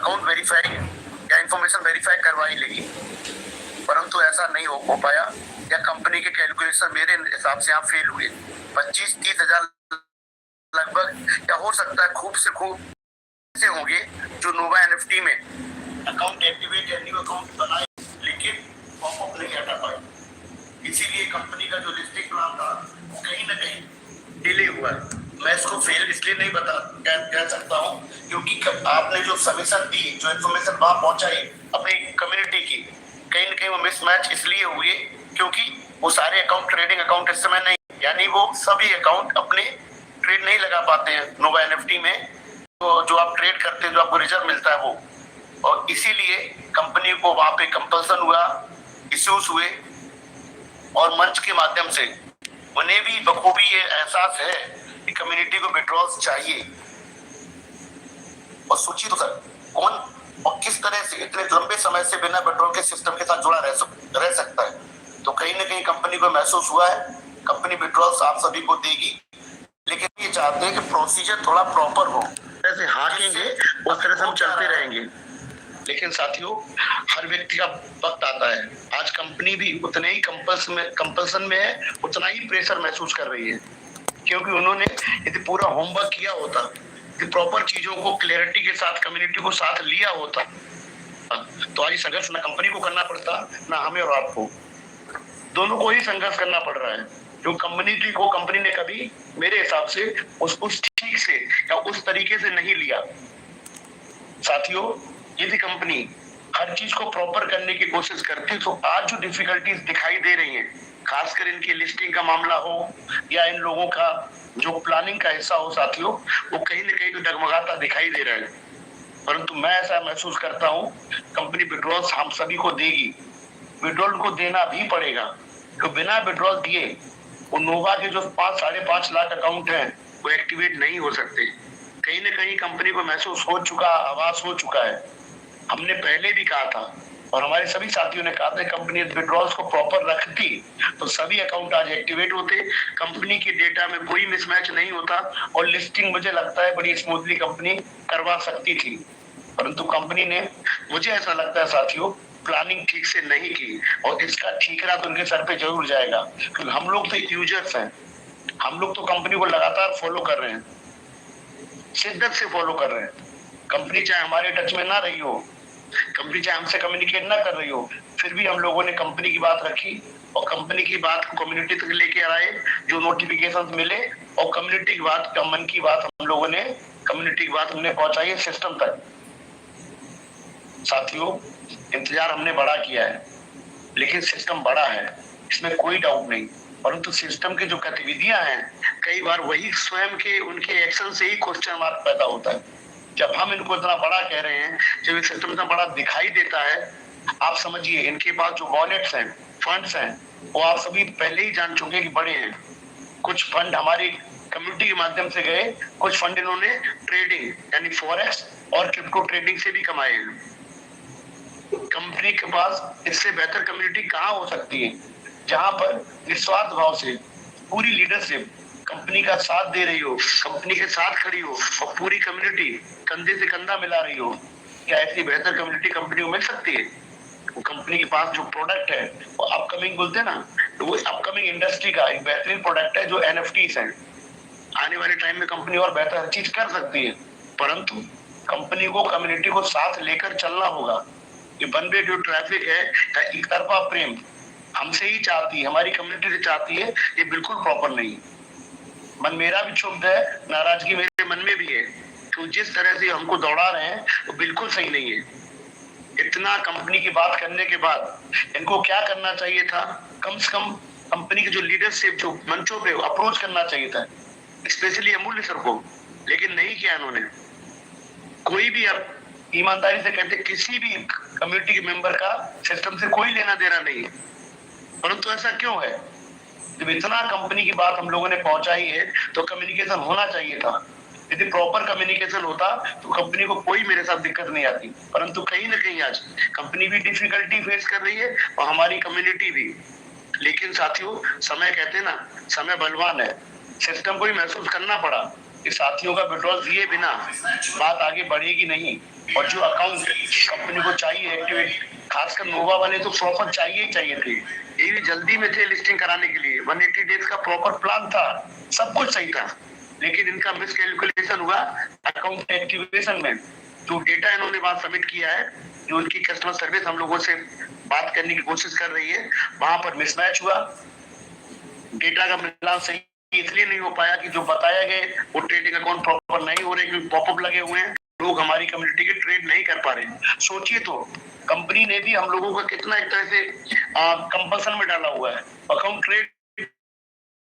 Account verify या information verify करवा ही लेगी, परंतु ऐसा नहीं हो पाया या कंपनी के कैलकुलेशन मेरे हिसाब से यहाँ फेल हुए। 25-30 हजार लगभग, या हो सकता है खूब से खूब से होंगे जो नोवा एनएफटी में अकाउंट एक्टिवेट या न्यू अकाउंट बनाए लेकिन पॉपअप नहीं हटा पाए। इसीलिए कंपनी का जो लिस्टिंग प्लान था वो कहीं ना कहीं डिले हुआ है। मैं इसको फेल इसलिए नहीं कह सकता हूँ क्योंकि आपने जो सबमिशन दी, जो इन्फॉर्मेशन वहां पहुंचाई अपनी कम्युनिटी की, कहीं ना कहीं वो मिसमैच इसलिए हुए क्योंकि वो सारे अकाउंट ट्रेडिंग अकाउंट इस समय नहीं, यानी वो सभी अकाउंट अपने ट्रेड नहीं लगा पाते हैं नोवा एनएफटी में, तो जो आप ट्रेड करते हैं, जो आपको रिजर्व मिलता है वो, और इसीलिए कंपनी को वहां पे कंपल्सन हुआ, इश्यूज हुए, और मंच के माध्यम से उन्हें भी बखूबी ये एहसास है कि कम्युनिटी को विड्रॉल्स चाहिए। और सोचिए तो सर, कौन और किस तरह से इतने लंबे समय से बिना विड्रॉल के सिस्टम के साथ जुड़ा रह सकता है। तो कहीं ना कहीं कंपनी को महसूस हुआ है कंपनी विड्रॉल्स आप सभी को देगी, लेकिन ये चाहते हैं कि प्रोसीजर थोड़ा प्रॉपर हो। जैसे हाकेंगे उस तरह से हम चलते रहेंगे, लेकिन साथियों हर व्यक्ति का वक्त आता है। आज कंपनी भी उतने ही कंपल्सन में है, उतना ही प्रेशर महसूस कर रही है, क्योंकि उन्होंने यदि पूरा होमवर्क किया होता, प्रॉपर चीजों को क्लैरिटी के साथ कम्युनिटी को साथ लिया होता, तो आज संघर्ष ना कंपनी को करना पड़ता, ना हमें और आपको, दोनों को ही संघर्ष करना पड़ रहा है। जो कम्युनिटी को कंपनी ने कभी मेरे हिसाब से उस ठीक से या उस तरीके से नहीं लिया। साथियों यदि कंपनी हर चीज को प्रॉपर करने की कोशिश करती तो आज जो डिफिकल्टीज दिखाई दे रही हैं, खासकर इनकी लिस्टिंग का मामला हो या इन लोगों का जो प्लानिंग का हिस्सा हो साथियों, वो कहीं ना कहीं तो डगमगाता दिखाई दे रहा है। परंतु मैं ऐसा महसूस करता हूँ कंपनी विड्रॉल्स हम सभी को देगी, विड्रॉल को देना भी पड़ेगा, तो बिना विड्रॉल दिए वो नोवा के जो 5-5.5 लाख अकाउंट हैं वो एक्टिवेट नहीं हो सकते। कहीं ना कहीं कंपनी को महसूस हो चुका, आवाज हो चुका है। हमने पहले भी कहा था और हमारे सभी साथियों ने कहा था कंपनी विड्रॉल्स को प्रॉपर रखती तो सभी अकाउंट आज एक्टिवेट होते, कंपनी की डेटा में कोई मिसमैच नहीं होता और लिस्टिंग मुझे लगता है बड़ी स्मूथली कंपनी करवा सकती थी। परंतु कंपनी ने, मुझे ऐसा लगता है साथियों, प्लानिंग ठीक से नहीं की और इसका ठीकरा तो उनके सर पे जरूर जाएगा, क्योंकि हम लोग तो यूजर्स हैं, हम लोग तो कंपनी को लगातार फॉलो कर रहे हैं, शिद्दत से फॉलो कर रहे हैं। कंपनी चाहे हमारे टच में ना रही हो, कंपनी चाहे हमसे कम्युनिकेट ना कर रही हो, फिर भी हम लोगों ने कंपनी की बात रखी और कंपनी की बात को कम्युनिटी तक लेके आए, जो नोटिफिकेशन मिले, और कम्युनिटी की बात, मन की बात हम लोगों ने, कम्युनिटी की बात हमने पहुंचाई है सिस्टम तक। साथियों इंतजार हमने बड़ा किया है, लेकिन सिस्टम बड़ा है, इसमें कोई डाउट नहीं, परंतु सिस्टम की जो गतिविधियां हैं कई बार वही स्वयं के उनके एक्शन से ही क्वेश्चन मार्क पैदा होता है। जब हम इनको इतना बड़ा कह रहे हैं, जब सिस्टम इतना बड़ा दिखाई देता है, आप समझिए इनके पास जो वॉलेट्स हैं, फंड्स हैं, वो आप सभी पहले ही जान चुके कि बड़े हैं। कुछ फंड हमारी कम्युनिटी के माध्यम से गए, कुछ फंड इन्होंने ट्रेडिंग यानी फॉरेक्स और क्रिप्टो ट्रेडिंग से भी कमाए हैं। कंपनी के पास इससे बेहतर कम्युनिटी कहाँ हो सकती है, जहां पर निस्वार्थ भाव से पूरी लीडरशिप कंपनी का साथ दे रही हो, कंपनी के साथ खड़ी हो और पूरी कम्युनिटी कंधे से कंधा मिला रही हो। क्या ऐसी बेहतर कम्युनिटी कंपनी को मिल सकती है? वो कंपनी के पास जो प्रोडक्ट है वो अपकमिंग बोलते हैं ना, तो वो अपकमिंग इंडस्ट्री का एक बेहतरीन प्रोडक्ट है जो एनएफटीज हैं। आने वाले टाइम में कंपनी और बेहतर हर चीज कर सकती है, परंतु कंपनी को कम्युनिटी को साथ लेकर चलना होगा। ये वन वे जो ट्रैफिक है या एक तरफा प्रेम हमसे ही चाहती है, हमारी कम्युनिटी से चाहती है, ये बिल्कुल प्रॉपर नहीं। मन मेरा भी क्षुब्ध है, नाराजगी मेरे मन में भी है, तो जिस तरह से हमको दौड़ा रहे हैं वो बिल्कुल सही नहीं है। इतना कंपनी की बात करने के बाद इनको क्या करना चाहिए था, कम से कम कंपनी की जो लीडरशिप जो मंचों पे अप्रोच करना चाहिए था, स्पेशली अमूल्य सर को, लेकिन नहीं किया इन्होंने। कोई भी अब ईमानदारी से कहते किसी भी कम्युनिटी के मेंबर का सिस्टम से कोई लेना देना नहीं है, परंतु ऐसा क्यों है? जब इतना कंपनी की बात हम लोगों ने पहुंचाई है तो कम्युनिकेशन होना चाहिए था। यदि प्रॉपर कम्युनिकेशन होता तो कंपनी को कोई मेरे साथ दिक्कत नहीं आती, परंतु कहीं ना कहीं आज कंपनी भी डिफिकल्टी फेस कर रही है और हमारी कम्युनिटी भी। लेकिन साथियों समय कहते हैं ना, समय बलवान है, सिस्टम को भी महसूस करना पड़ा कि साथियों का विड्रॉल दिए बिना बात आगे बढ़ेगी नहीं। और जो अकाउंट कंपनी को चाहिए एक्टिवेट, खासकर नोवा वाले तो प्रॉपर चाहिए ही चाहिए थे, ये भी जल्दी में थे लिस्टिंग कराने के लिए। 180 डेज का प्रॉपर प्लान था, सब कुछ सही था, लेकिन इनका मिस कैलकुलेशन हुआ अकाउंट एक्टिवेशन में। जो डेटा इन्होंने वहां सबमिट किया है, जो उनकी कस्टमर सर्विस हम लोगों से बात करने की कोशिश कर रही है, वहां पर मिसमैच हुआ। डेटा का मिलान सही इसलिए नहीं हो पाया कि जो बताया गए वो ट्रेडिंग अकाउंट प्रॉपर नहीं हो रहे, क्योंकि पॉपअप लगे हुए हैं, लोग हमारी कम्युनिटी के ट्रेड नहीं कर पा रहे। सोचिए तो कंपनी ने भी हम लोगों का कितना एक तरह से कंपल्सन में डाला हुआ है, अकाउंट ट्रेड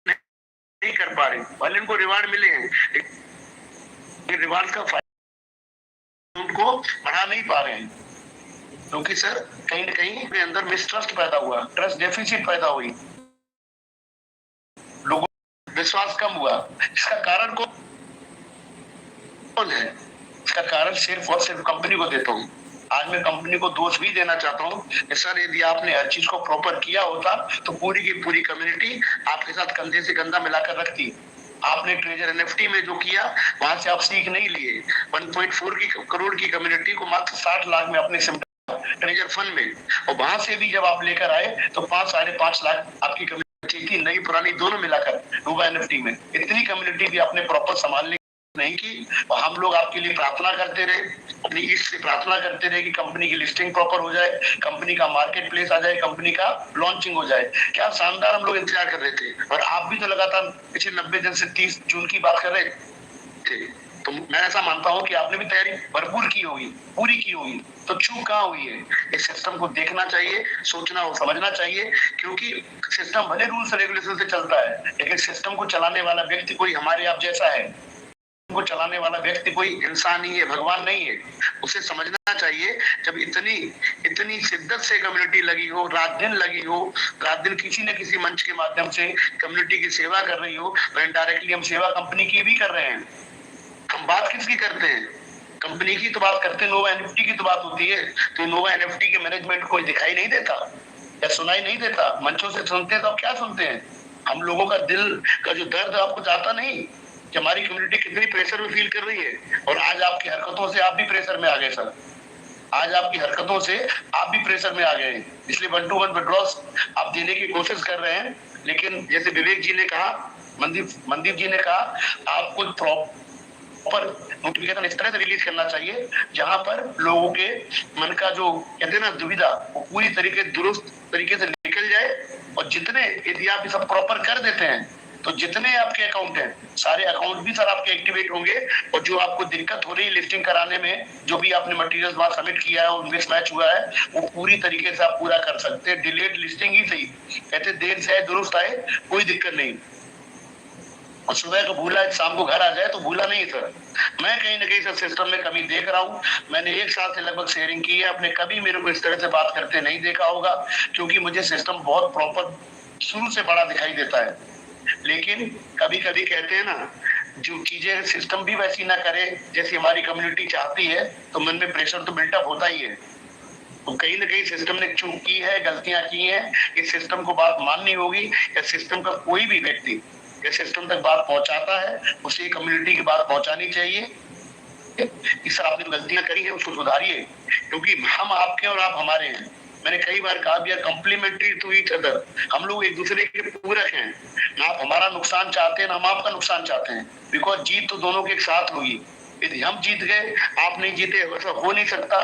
नहीं कर पा रहे, भले इनको रिवार्ड मिले हैं, रिवार्ड का फायदा उनको बढ़ा नहीं पा रहे हैं, क्योंकि सर कहीं न कहीं अपने अंदर मिसट्रस्ट पैदा हुआ, ट्रस्ट डेफिसिट पैदा हुई, लोगों विश्वास कम हुआ। इसका कारण कौन है? इसका कारण सिर्फ और सिर्फ कंपनी को देता हूँ। आज मैं कंपनी को दोष भी देना चाहता हूँ कि सर यदि आपने हर चीज को प्रॉपर किया होता तो पूरी की पूरी कम्युनिटी आपके साथ कंधे से कंधा मिलाकर रखती। आपने ट्रेजर एनएफटी में जो किया वहां से आप सीख नहीं लिए। 1.4 करोड़ की कम्युनिटी को मात्र 60 लाख में अपने ट्रेजर फंड में, और वहां से भी जब आप लेकर आए तो 5-5.5 लाख आपकी कम्युनिटी थी, नई पुरानी दोनों मिलाकर नोवा एनएफटी में। इतनी कम्युनिटी भी आपने प्रॉपर संभालने नहीं की। और हम लोग आपके लिए प्रार्थना करते रहे, अपनी ईस्ट से प्रार्थना करते रहे कि कंपनी की लिस्टिंग प्रॉपर हो जाए, कंपनी का मार्केट प्लेस आ जाए, कंपनी का लॉन्चिंग हो जाए। क्या शानदार हम लोग इंतजार कर रहे थे। और आप भी तो लगातार पिछले 90 दिन से 30 जून की बात कर रहे थे, तो मैं ऐसा मानता हूं कि आपने भी तैयारी भरपूर की होगी, पूरी की होगी। तो चूक कहाँ हुई है? इस सिस्टम को देखना चाहिए, सोचना और समझना चाहिए, क्योंकि सिस्टम भले रूल्स रेगुलेशन से चलता है, लेकिन सिस्टम को चलाने वाला व्यक्ति कोई हमारे आप जैसा है, को चलाने वाला व्यक्ति कोई इंसान ही है, भगवान नहीं है। उसे समझना चाहिए। जब इतनी शिद्दत से कम्युनिटी लगी हो, रात दिन लगी हो, रात दिन किसी न किसी मंच के माध्यम से कम्युनिटी की सेवा कर रही हो, तो इनडायरेक्टली हम सेवा कंपनी की भी कर रहे हैं। हम बात किसकी करते हैं? कंपनी की तो बात करते हैं, नोवा एनएफटी की तो बात होती है। तो नोवा एनएफटी के मैनेजमेंट को दिखाई नहीं देता या सुनाई नहीं देता? मंचों से सुनते हैं तो आप क्या सुनते हैं? हम लोगों का दिल का जो दर्द आपको जाता नहीं कि हमारी कम्युनिटी कितनी प्रेशर में फील कर रही है। और आज आपकी हरकतों से आप भी प्रेशर में आ गए सर, आज आपकी हरकतों से आप भी प्रेशर में आ गए, इसलिए 1-to-1 विड्रॉल्स आप देने की कोशिश कर रहे हैं। लेकिन जैसे विवेक जी ने कहा, मनदीप जी ने कहा, आपको प्रॉपर नोटिफिकेशन इस तरह से रिलीज करना चाहिए जहां पर लोगों के मन का जो कहते हैं ना दुविधा, वो पूरी तरीके दुरुस्त तरीके से निकल जाए। और जितने यदि आप ये सब प्रॉपर कर देते हैं तो जितने आपके अकाउंट हैं, सारे अकाउंट भी सर आपके एक्टिवेट होंगे। और जो आपको दिक्कत हो रही है लिस्टिंग कराने में, जो भी आपने मटेरियल्स वहां सबमिट किया है और मिसमैच हुआ है, वो पूरी तरीके से आप पूरा कर सकते हैं। डिलेड लिस्टिंग ही सही, कहते देर से आए दुरुस्त आए, कोई दिक्कत नहीं। और सुबह को भूला शाम को घर आ जाए तो भूला नहीं सर। मैं कहीं ना कहीं सर सिस्टम में कमी देख रहा हूँ। मैंने 1 साल से लगभग शेयरिंग की है, आपने कभी मेरे को इस तरह से बात करते नहीं देखा होगा, क्योंकि मुझे सिस्टम बहुत प्रॉपर शुरू से बड़ा दिखाई देता है। लेकिन कभी कभी कहते हैं ना, जो चीजें सिस्टम भी वैसी ना करे जैसी हमारी कम्युनिटी चाहती है, तो मन में प्रेशर तो बिल्टअप होता ही है। तो कहीं ना कहीं सिस्टम ने चूक की है, गलतियां की हैं, इस सिस्टम को बात माननी होगी। या सिस्टम का कोई भी व्यक्ति या सिस्टम तक बात पहुंचाता है, उसे कम्युनिटी की बात पहुंचानी चाहिए कि सर आपने गलतियां करी है, उसको सुधारिए, क्योंकि हम आपके और आप हमारे हैं। मैंने कई बार कहा भी, कॉम्प्लीमेंट्री टू ईच अदर, हम लोग एक दूसरे के पूरक हैं। ना आप हमारा नुकसान चाहते हैं, ना हम आपका नुकसान चाहते हैं, बिकॉज जीत तो दोनों के साथ होगी। यदि हम जीत गए, आप नहीं जीते, ऐसा हो नहीं सकता।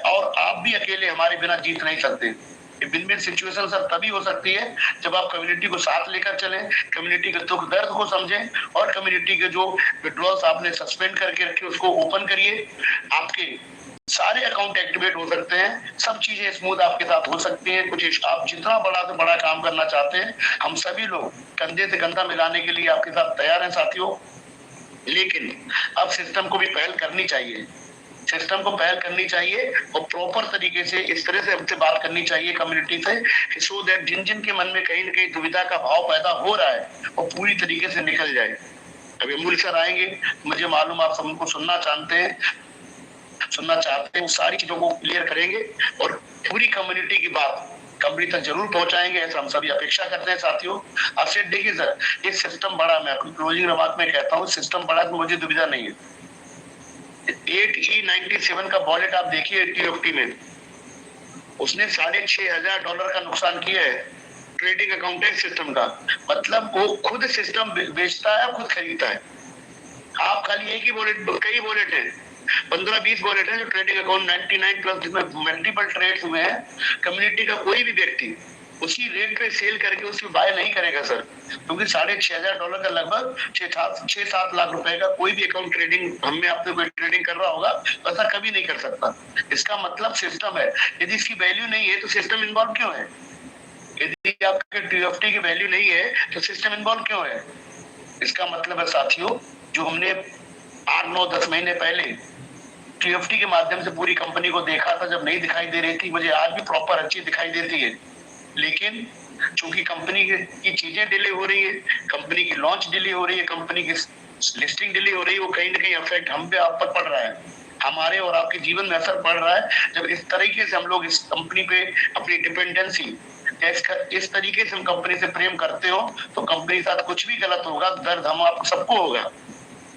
और आप भी अकेले हमारे बिना जीत नहीं सकते। विन-विन सिचुएशन सर तभी हो सकती है जब आप कम्युनिटी को साथ लेकर चलें, कम्युनिटी के दुख दर्द को समझें, और कम्युनिटी के जो विड्रॉल्स आपने सस्पेंड करके रखे उसको ओपन करिए। आपके सारे अकाउंट एक्टिवेट हो सकते हैं, सब चीजें स्मूथ आपके साथ हो सकती हैं। कुछ आप जितना बड़ा से बड़ा काम करना चाहते हैं, हम सभी लोग कंधे से कंधा मिलाने के लिए आपके साथ तैयार हैं साथियों। लेकिन अब सिस्टम को भी पहल करनी चाहिए, सिस्टम को पहल करनी चाहिए और प्रॉपर तरीके से इस तरह से हमसे बात करनी चाहिए कम्युनिटी से, सो दैट जिन जिन के मन में कहीं न कहीं दुविधा का भाव पैदा हो रहा है वो पूरी तरीके से निकल जाए। अभी अमूल सर आएंगे, मुझे मालूम आप सब उनको सुनना चाहते हैं, वो सारी चीजों को क्लियर करेंगे और पूरी कम्युनिटी की बात कंपनी तक जरूर पहुंचाएंगे, ऐसा हम सभी अपेक्षा करते हैं साथियों। अब से देखिए सर, ये सिस्टम बड़ा, मैं अपनी क्लोजिंग रिमार्क में कहता हूँ, सिस्टम बड़ा तो मुझे दुविधा नहीं है। 8E97 का वॉलेट आप देखिए TFT में, उसने $6,500 का नुकसान किया है ट्रेडिंग अकाउंटिंग सिस्टम का। मतलब वो खुद सिस्टम बेचता है, खुद खरीदता है। आप खाली एक ही वॉलेट, कई वॉलेट है, 15-20 वॉलेट है जो ट्रेडिंग अकाउंट 99 प्लस जिसमें मल्टीपल ट्रेड्स हुए हैं। कम्युनिटी का कोई भी व्यक्ति उसी रेट पे सेल करके उसकी बाय नहीं करेगा सर, क्योंकि $6,500 का लगभग 6-7 लाख रुपए का कोई भी अकाउंट ट्रेडिंग, हमें आपने कोई ट्रेडिंग कर रहा होगा, ऐसा कभी नहीं कर सकता। इसका मतलब सिस्टम है। यदि इसकी वैल्यू नहीं है तो सिस्टम इन्वॉल्व क्यों है? यदि आपके TFT की वैल्यू नहीं है तो सिस्टम इन्वॉल्व क्यों है? इसका मतलब है साथियों, जो हमने 8-9-10 महीने पहले TFT के माध्यम से पूरी कंपनी को देखा था, जब नहीं दिखाई दे रही थी, मुझे आज भी प्रॉपर अच्छी दिखाई देती है, लेकिन चूंकि कंपनी की चीजें डिले हो रही है, कंपनी की लॉन्च डिले हो रही है, कंपनी की लिस्टिंग डिले हो रही है, वो कहीं ना कहीं इफेक्ट हम पे, आप पर पड़ रहा है, हमारे और आपके जीवन में असर पड़ रहा है। जब इस तरीके से हम लोग इस कंपनी पे अपनी डिपेंडेंसी, इस तरीके से हम कंपनी से प्रेम करते हो, तो कंपनी के साथ कुछ भी गलत होगा, दर्द हम आप सबको होगा।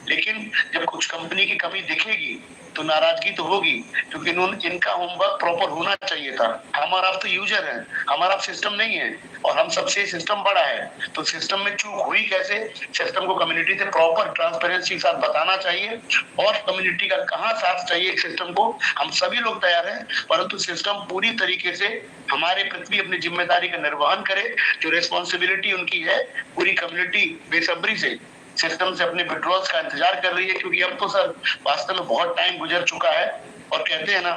लेकिन जब कुछ कंपनी की कमी दिखेगी तो नाराजगी तो होगी, क्योंकि इनका होमवर्क प्रॉपर होना चाहिए था। हमारा तो यूजर है, हमारा सिस्टम नहीं है, और हम सबसे सिस्टम बड़ा है, तो सिस्टम में चूक हुई कैसे, सिस्टम को कम्युनिटी से प्रॉपर ट्रांसपेरेंसी के साथ बताना चाहिए, और कम्युनिटी का कहाँ साथ चाहिए सिस्टम को, हम सभी लोग तैयार हैं, परंतु सिस्टम पूरी तरीके से हमारे प्रति अपनी जिम्मेदारी का निर्वहन करे, जो रिस्पॉन्सिबिलिटी उनकी है। पूरी कम्युनिटी बेसब्री से सिस्टम से अपने विड्रॉल्स का इंतजार कर रही है, क्योंकि अब तो सर वास्तव में बहुत टाइम गुजर चुका है, और कहते हैं ना,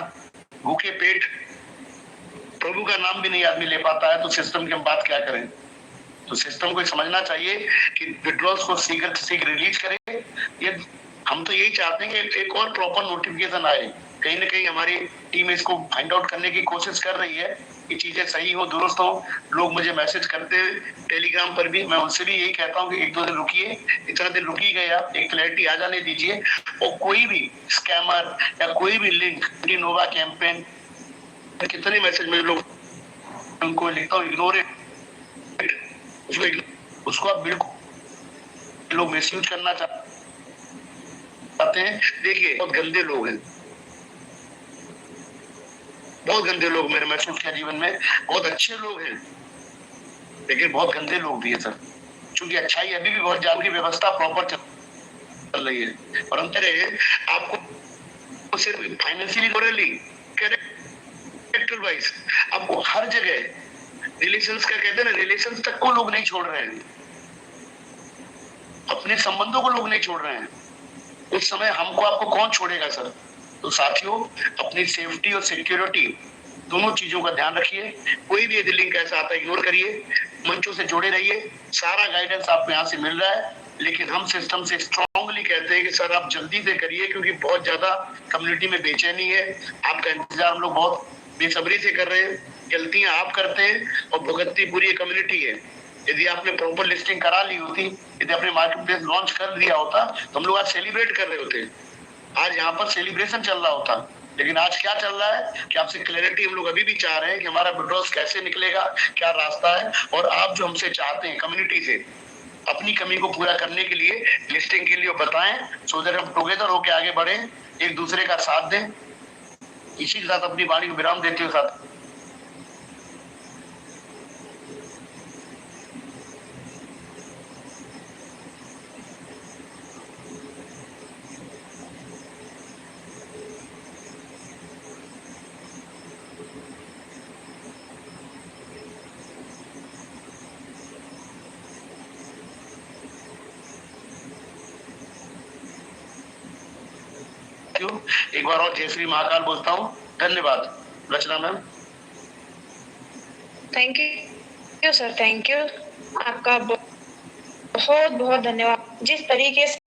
भूखे पेट प्रभु का नाम भी नहीं आदमी ले पाता है, तो सिस्टम की हम बात क्या करें। तो सिस्टम को समझना चाहिए कि विड्रॉल्स को शीघ्र से शीघ्र रिलीज करें। ये हम तो यही चाहते हैं कि एक और प्रॉपर नोटिफिकेशन आए, कहीं ना कहीं हमारी टीम इसको फाइंड आउट करने की कोशिश कर रही है कि चीजें सही हो, दुरुस्त हो। लोग मुझे मैसेज करते हैं टेलीग्राम पर भी, मैं उनसे भी यही कहता हूँ कि 1-2 दिन रुकिए, इतना दिन रुकिएगा आप, एक क्लैरिटी आ जाने दीजिए, और कोई भी स्कैमर या कोई भी लिंक, नोवा कैंपेन, कितने मैसेज में लोग उनको लिखता हूँ, इग्नोर इट, उसको आप बिल्कुल, लोग मिसयूज करना चाहते हैं। देखिए बहुत गंदे लोग हैं, बहुत गंदे लोग मेरे महसूस किया जीवन में, बहुत अच्छे लोग हैं लेकिन बहुत गंदे लोग भी है सर, क्योंकि अच्छाई अभी भी बहुत ज्यादा, व्यवस्था प्रॉपर चल रही है, और अंतर है आपको सिर्फ फाइनेंशियली मोरली कैरेक्टर वाइज आपको हर जगह रिलेशंस का कहते हैं ना, रिलेशंस तक को लोग नहीं छोड़ रहे हैं, अपने संबंधों को लोग नहीं छोड़ रहे हैं। उस समय हमको आपको कौन छोड़ेगा सर? तो साथियों, अपनी सेफ्टी और सिक्योरिटी दोनों चीजों का ध्यान रखिए। कोई भी यदि लिंक ऐसा आता है इग्नोर करिए, मंचों से जुड़े रहिए, सारा गाइडेंस आपको यहाँ से मिल रहा है, लेकिन हम सिस्टम से स्ट्रांगली कहते हैं कि सर आप जल्दी से करिए, क्योंकि बहुत ज्यादा कम्युनिटी में बेचैनी है, आपका इंतजार हम लोग बहुत बेसब्री से कर रहे हैं। गलतियां आप करते हैं और भुगतती पूरी कम्युनिटी है। यदि आपने प्रॉपर लिस्टिंग करा ली होती, यदि आपने मार्केट प्लेस लॉन्च कर दिया होता, तो हम लोग आज सेलिब्रेट कर रहे होते, आज यहाँ पर सेलिब्रेशन चल रहा होता। लेकिन आज क्या चल रहा है कि आपसे क्लैरिटी हम लोग अभी भी चाह रहे हैं कि हमारा विड्रॉल्स कैसे निकलेगा, क्या रास्ता है, और आप जो हमसे चाहते हैं कम्युनिटी से अपनी कमी को पूरा करने के लिए, लिस्टिंग के लिए बताएं, सो दैट हम टुगेदर होकर आगे बढ़े, एक दूसरे का साथ दें। इसी के साथ अपनी वाणी को विराम देते हुए साथ एक बार और जय श्री महाकाल बोलता हूँ। धन्यवाद Rachna ma'am. Thank you sir, thank you, आपका बहुत बहुत धन्यवाद। जिस तरीके से